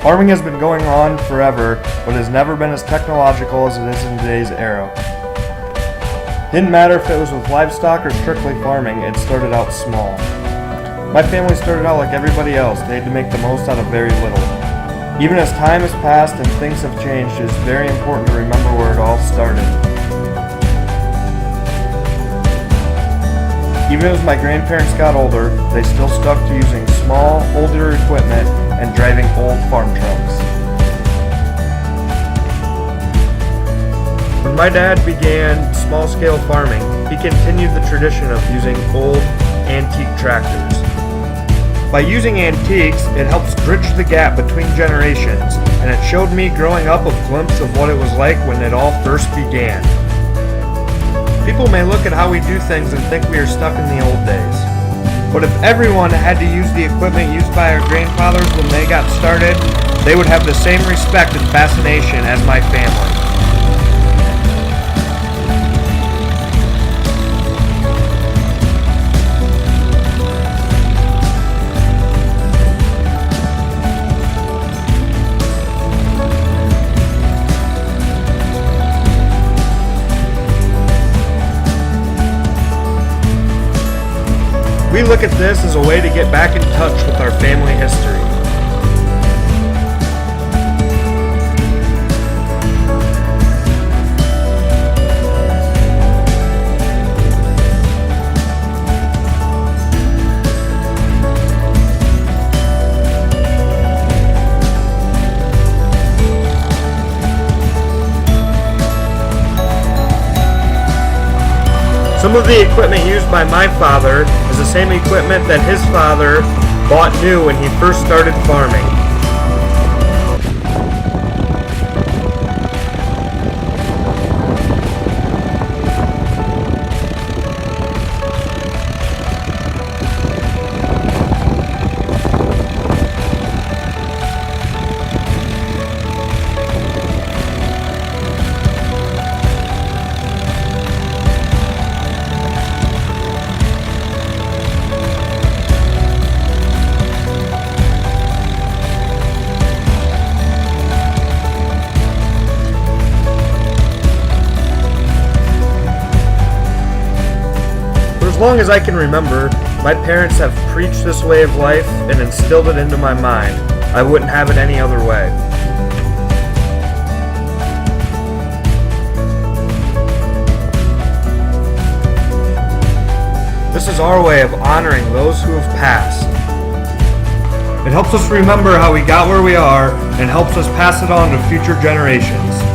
Farming has been going on forever, but has never been as technological as it is in today's era. Didn't matter if it was with livestock or strictly farming, it started out small. My family started out like everybody else. They had to make the most out of very little. Even as time has passed and things have changed, it is very important to remember where it all started. Even as my grandparents got older, they still stuck to using small, older equipment and driving old farm trucks. When my dad began small-scale farming, he continued the tradition of using old, antique tractors. By using antiques, it helps bridge the gap between generations, and it showed me growing up a glimpse of what it was like when it all first began. People may look at how we do things and think we are stuck in the old days. But if everyone had to use the equipment used by our grandfathers when they got started, they would have the same respect and fascination as my family. We look at this as a way to get back in touch with our family history. Some of the equipment used by my father is the same equipment that his father bought new when he first started farming. As long as I can remember, my parents have preached this way of life and instilled it into my mind. I wouldn't have it any other way. This is our way of honoring those who have passed. It helps us remember how we got where we are and helps us pass it on to future generations.